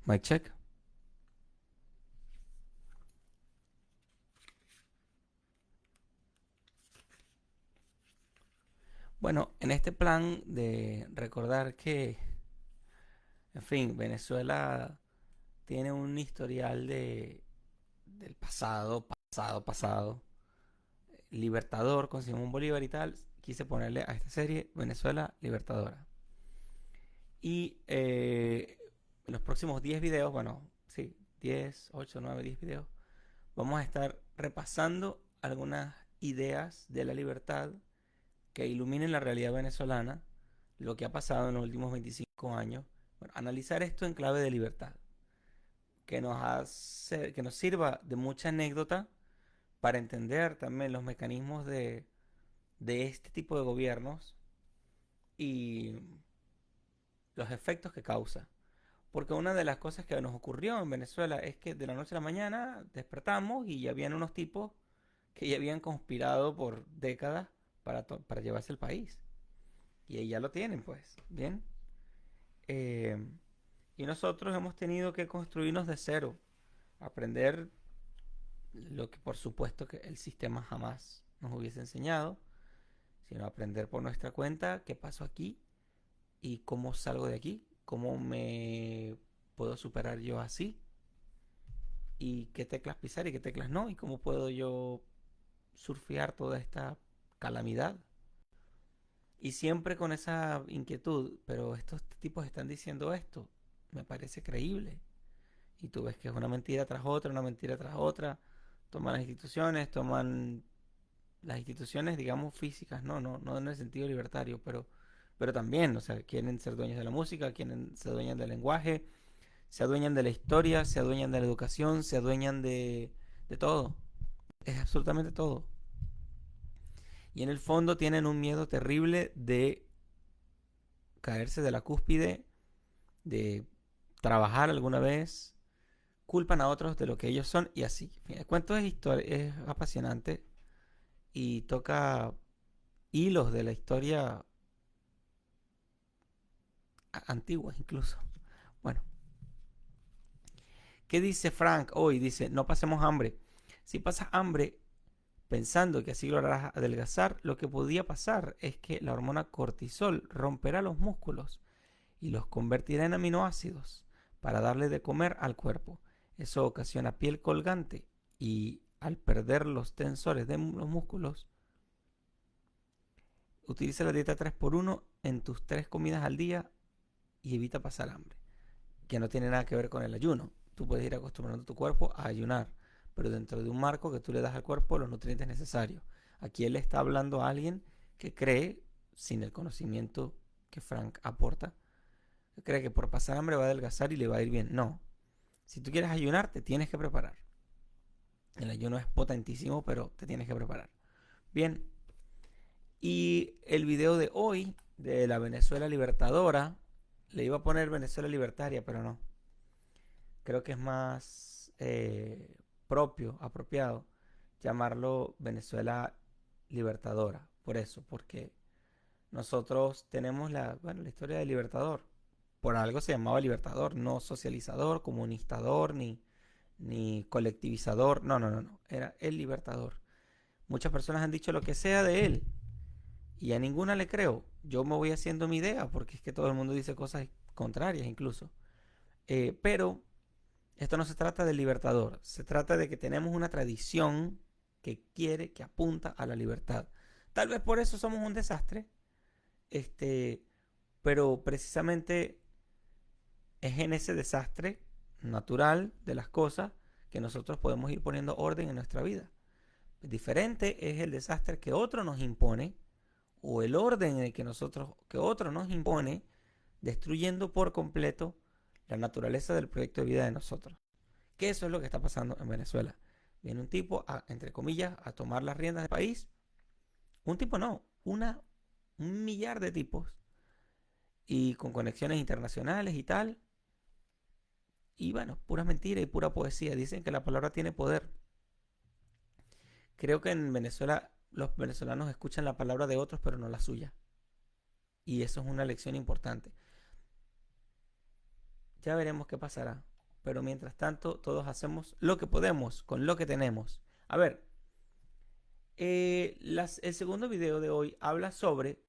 Mic check. Bueno, en este plan de recordar que, en fin, Venezuela tiene un historial del pasado, libertador con Simón Bolívar y tal, quise ponerle a esta serie Venezuela Libertadora. Y en los próximos 10 videos, bueno, sí, 10, 8, 9, 10 videos, vamos a estar repasando algunas ideas de la libertad que iluminen la realidad venezolana, lo que ha pasado en los últimos 25 años. Bueno, analizar esto en clave de libertad, que nos sirva de mucha anécdota para entender también los mecanismos de este tipo de gobiernos y los efectos que causa. Porque una de las cosas que nos ocurrió en Venezuela es que de la noche a la mañana despertamos y ya habían unos tipos que ya habían conspirado por décadas para llevarse el país. Y ahí ya lo tienen, pues. Bien. Eh, y nosotros hemos tenido que construirnos de cero, aprender lo que por supuesto que el sistema jamás nos hubiese enseñado, sino aprender por nuestra cuenta qué pasó aquí y cómo salgo de aquí, cómo me puedo superar yo así y qué teclas pisar y qué teclas no y cómo puedo yo surfear toda esta calamidad. Y siempre con esa inquietud, pero estos tipos están diciendo esto, me parece creíble. Y tú ves que es una mentira tras otra. Toman las instituciones, digamos, físicas, no en el sentido libertario, pero también, o sea, quieren ser dueños de la música, quieren ser dueños del lenguaje, se adueñan de la historia, se adueñan de la educación, se adueñan de todo. Es absolutamente todo. Y en el fondo tienen un miedo terrible de caerse de la cúspide, de trabajar alguna vez, culpan a otros de lo que ellos son y así. El cuento es apasionante y toca hilos de la historia antigua incluso. Bueno, ¿qué dice Frank hoy? Dice, no pasemos hambre. Si pasas hambre pensando que así lograrás adelgazar, lo que podría pasar es que la hormona cortisol romperá los músculos y los convertirá en aminoácidos para darle de comer al cuerpo. Eso ocasiona piel colgante y al perder los tensores de los músculos, utiliza la dieta 3x1 en tus 3 comidas al día y evita pasar hambre, que no tiene nada que ver con el ayuno. Tú puedes ir acostumbrando tu cuerpo a ayunar, pero dentro de un marco que tú le das al cuerpo los nutrientes necesarios. Aquí él está hablando a alguien que cree, sin el conocimiento que Frank aporta, que cree que por pasar hambre va a adelgazar y le va a ir bien. No. Si tú quieres ayunar, te tienes que preparar. El ayuno es potentísimo, pero te tienes que preparar. Bien. Y el video de hoy, de la Venezuela Libertadora, le iba a poner Venezuela Libertaria, pero no. Creo que es más propio, apropiado, llamarlo Venezuela Libertadora. Por eso, porque nosotros tenemos la historia del Libertador. Por algo se llamaba Libertador, no socializador, comunistador, ni colectivizador. No. Era el Libertador. Muchas personas han dicho lo que sea de él y a ninguna le creo. Yo me voy haciendo mi idea porque es que todo el mundo dice cosas contrarias incluso. Pero esto no se trata del libertador, se trata de que tenemos una tradición que apunta a la libertad. Tal vez por eso somos un desastre, este, pero precisamente es en ese desastre natural de las cosas que nosotros podemos ir poniendo orden en nuestra vida. Diferente es el desastre que otro nos impone o el orden en el que otro nos impone, destruyendo por completo la naturaleza del proyecto de vida de nosotros. Que eso es lo que está pasando en Venezuela. Viene un tipo, entre comillas, a tomar las riendas del país. Un tipo no, un millar de tipos. Y con conexiones internacionales y tal. Y bueno, pura mentira y pura poesía. Dicen que la palabra tiene poder. Creo que en Venezuela los venezolanos escuchan la palabra de otros, pero no la suya. Y eso es una lección importante. Ya veremos qué pasará. pero mientras tanto todos hacemos lo que podemos con lo que tenemos. A ver, el segundo video de hoy habla sobre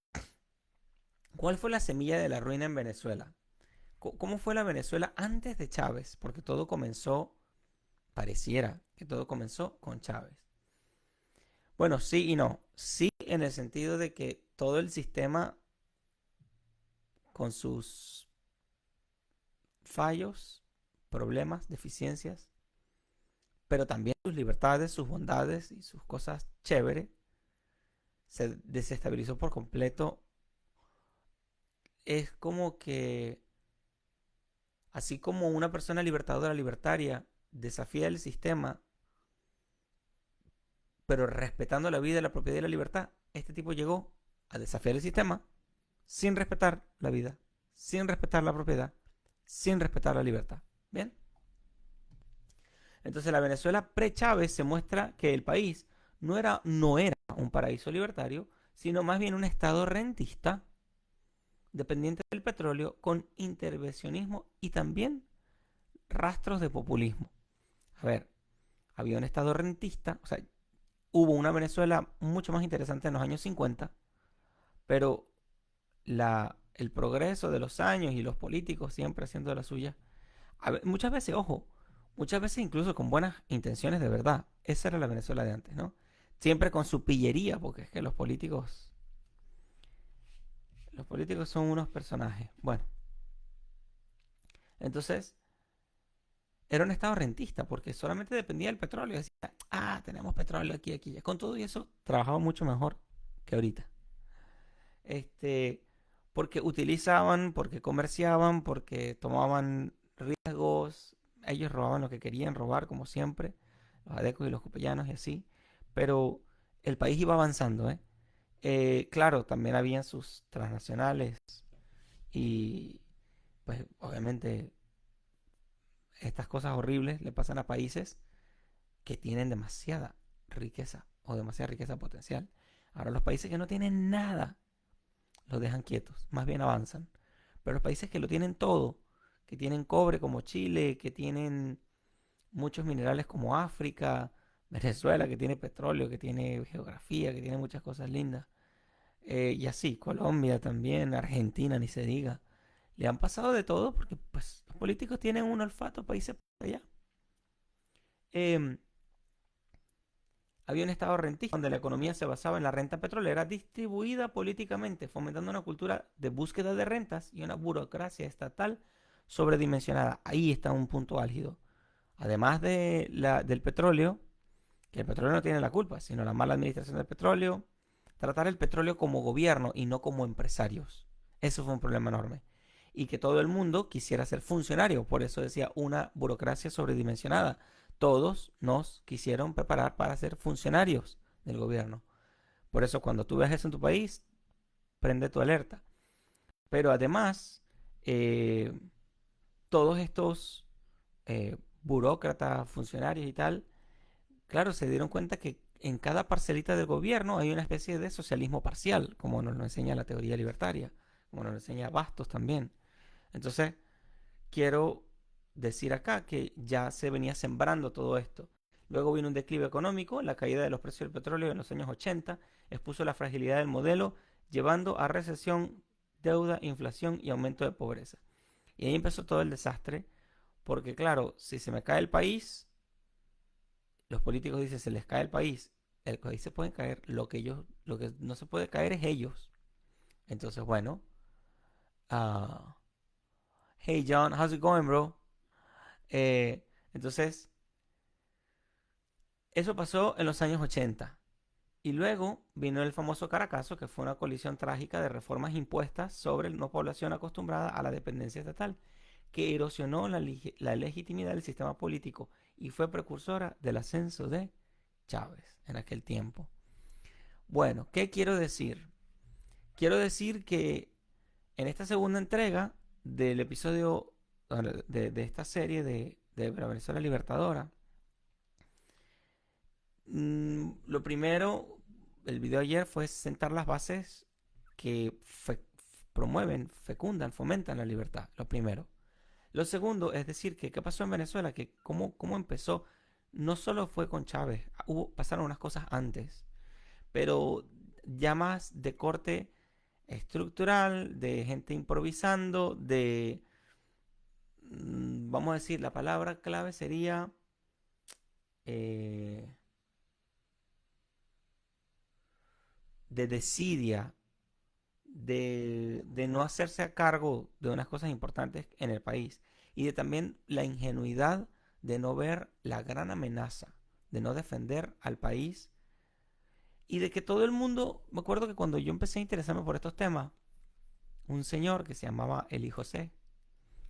cuál fue la semilla de la ruina en Venezuela. ¿Cómo fue la Venezuela antes de Chávez? Porque todo comenzó, pareciera que todo comenzó con Chávez. Bueno, sí y no. Sí en el sentido de que todo el sistema con sus fallos, problemas, deficiencias, pero también sus libertades, sus bondades y sus cosas chéveres, se desestabilizó por completo. Es como que, así como una persona libertadora, libertaria, desafía el sistema, pero respetando la vida, la propiedad y la libertad, este tipo llegó a desafiar el sistema sin respetar la vida, sin respetar la propiedad, sin respetar la libertad. ¿Bien? Entonces la Venezuela pre-Chávez se muestra que el país no era un paraíso libertario, sino más bien un estado rentista, dependiente del petróleo, con intervencionismo y también rastros de populismo. A ver, había un estado rentista, o sea, hubo una Venezuela mucho más interesante en los años 50, pero el progreso de los años y los políticos siempre haciendo de la suya. Muchas veces, ojo, muchas veces incluso con buenas intenciones de verdad. Esa era la Venezuela de antes, ¿no? Siempre con su pillería, porque es que los políticos son unos personajes. Bueno, entonces era un estado rentista porque solamente dependía del petróleo. Decía, tenemos petróleo aquí, aquí, ya. Con todo y eso, trabajaba mucho mejor que ahorita. Este, porque utilizaban, porque comerciaban, porque tomaban riesgos. Ellos robaban lo que querían robar, como siempre, los adecos y los cupellanos y así. Pero el país iba avanzando, ¿eh? Claro, también habían sus transnacionales y pues obviamente estas cosas horribles le pasan a países que tienen demasiada riqueza o demasiada riqueza potencial. Ahora los países que no tienen nada los dejan quietos, más bien avanzan. Pero los países que lo tienen todo, que tienen cobre como Chile, que tienen muchos minerales como África, Venezuela, que tiene petróleo, que tiene geografía, que tiene muchas cosas lindas, y así, Colombia también, Argentina, ni se diga. Le han pasado de todo porque pues, los políticos tienen un olfato para irse para allá. Em, Había un estado rentista donde la economía se basaba en la renta petrolera distribuida políticamente, fomentando una cultura de búsqueda de rentas y una burocracia estatal sobredimensionada. Ahí está un punto álgido. Además del petróleo, que el petróleo no tiene la culpa, sino la mala administración del petróleo, tratar el petróleo como gobierno y no como empresarios. Eso fue un problema enorme. Y que todo el mundo quisiera ser funcionario, por eso decía una burocracia sobredimensionada. Todos nos quisieron preparar para ser funcionarios del gobierno. Por eso cuando tú veas eso en tu país, prende tu alerta. Pero además, eh, todos estos burócratas, funcionarios y tal, claro, se dieron cuenta que en cada parcelita del gobierno hay una especie de socialismo parcial, como nos lo enseña la teoría libertaria, como nos lo enseña Bastos también. Entonces, quiero decir acá que ya se venía sembrando todo esto. Luego vino un declive económico, la caída de los precios del petróleo en los años 80 expuso la fragilidad del modelo, llevando a recesión, deuda, inflación y aumento de pobreza. Y ahí empezó todo el desastre, porque claro, si se me cae el país, los políticos dicen, se les cae el país se puede caer, lo que no se puede caer es ellos. Entonces, bueno, uh, hey John, how's it going, bro? Entonces, eso pasó en los años 80. Y luego vino el famoso Caracazo, que fue una colisión trágica de reformas impuestas sobre una población acostumbrada a la dependencia estatal, que erosionó la legitimidad del sistema político y fue precursora del ascenso de Chávez en aquel tiempo. Bueno, ¿qué quiero decir? Quiero decir que en esta segunda entrega del episodio de esta serie de la Venezuela Libertadora, lo primero, el video de ayer fue sentar las bases que promueven, fecundan, fomentan la libertad, lo primero. Lo segundo es decir, que qué pasó en Venezuela, que cómo empezó. No solo fue con Chávez, pasaron unas cosas antes, pero ya más de corte estructural, de gente improvisando, vamos a decir, la palabra clave sería eh, de desidia, de no hacerse a cargo de unas cosas importantes en el país y de también la ingenuidad de no ver la gran amenaza, de no defender al país y de que todo el mundo, me acuerdo que cuando yo empecé a interesarme por estos temas, un señor que se llamaba Eli José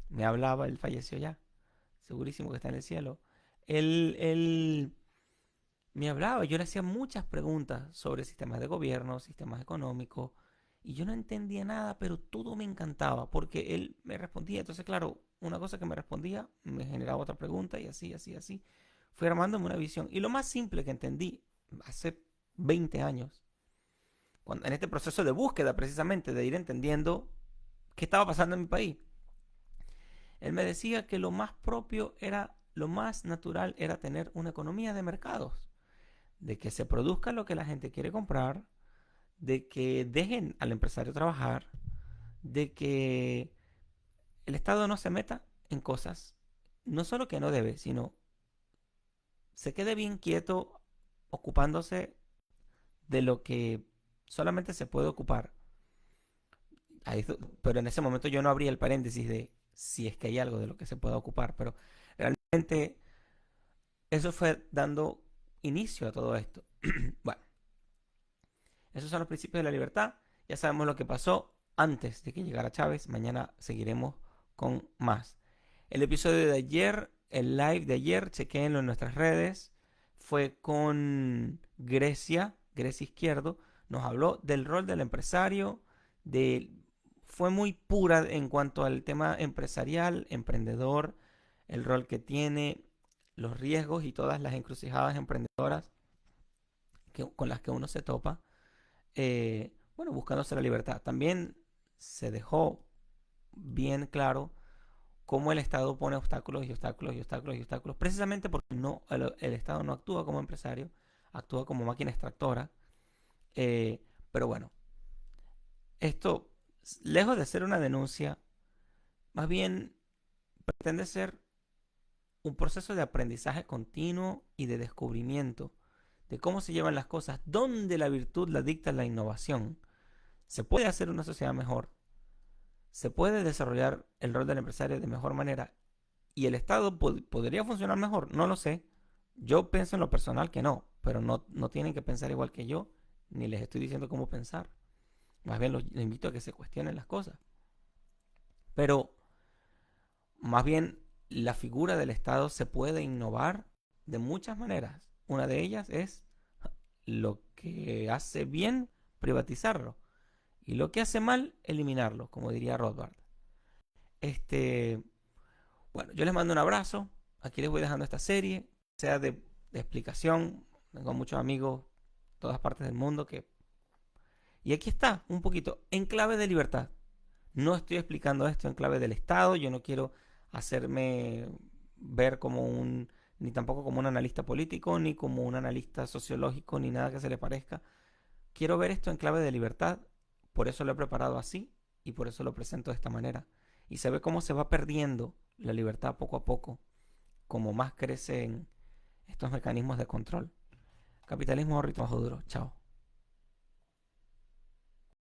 me hablaba, él falleció ya, segurísimo que está en el cielo. Él me hablaba, yo le hacía muchas preguntas sobre sistemas de gobierno, sistemas económicos, y yo no entendía nada, pero todo me encantaba, porque él me respondía. Entonces, claro, una cosa que me respondía me generaba otra pregunta, y así, así, así. Fui armándome una visión. Y lo más simple que entendí hace 20 años, en este proceso de búsqueda precisamente, de ir entendiendo qué estaba pasando en mi país, él me decía que lo más propio era, lo más natural era tener una economía de mercados, de que se produzca lo que la gente quiere comprar, de que dejen al empresario trabajar, de que el Estado no se meta en cosas, no solo que no debe, sino se quede bien quieto ocupándose de lo que solamente se puede ocupar. Pero en ese momento yo no abría el paréntesis de si es que hay algo de lo que se pueda ocupar, pero realmente eso fue dando inicio a todo esto. Bueno, esos son los principios de la libertad. Ya sabemos lo que pasó antes de que llegara Chávez. Mañana seguiremos con más. El episodio de ayer, el live de ayer, chequéenlo en nuestras redes. Fue con Grecia Izquierdo. Nos habló del rol del empresario. Fue muy pura en cuanto al tema empresarial, emprendedor, el rol que tiene, los riesgos y todas las encrucijadas emprendedoras con las que uno se topa. Bueno, buscándose la libertad. También se dejó bien claro cómo el Estado pone obstáculos y obstáculos y obstáculos y obstáculos, precisamente porque el Estado no actúa como empresario, actúa como máquina extractora. Pero bueno, esto, lejos de ser una denuncia, más bien pretende ser un proceso de aprendizaje continuo y de descubrimiento de cómo se llevan las cosas, donde la virtud la dicta la innovación. Se puede hacer una sociedad mejor, se puede desarrollar el rol del empresario de mejor manera y el Estado podría funcionar mejor, no lo sé. Yo pienso en lo personal que no, pero no tienen que pensar igual que yo, ni les estoy diciendo cómo pensar. Más bien los invito a que se cuestionen las cosas. Pero más bien la figura del Estado se puede innovar de muchas maneras. Una de ellas es lo que hace bien, privatizarlo. Y lo que hace mal, eliminarlo, como diría Rothbard. Este, bueno, yo les mando un abrazo. Aquí les voy dejando esta serie, sea de explicación. Tengo muchos amigos de todas partes del mundo que... Y aquí está, un poquito, en clave de libertad. No estoy explicando esto en clave del Estado. Yo no quiero hacerme ver como ni tampoco como un analista político, ni como un analista sociológico, ni nada que se le parezca. Quiero ver esto en clave de libertad. Por eso lo he preparado así y por eso lo presento de esta manera. Y se ve cómo se va perdiendo la libertad poco a poco, como más crecen estos mecanismos de control. Capitalismo, ritmo bajo duro. Chao.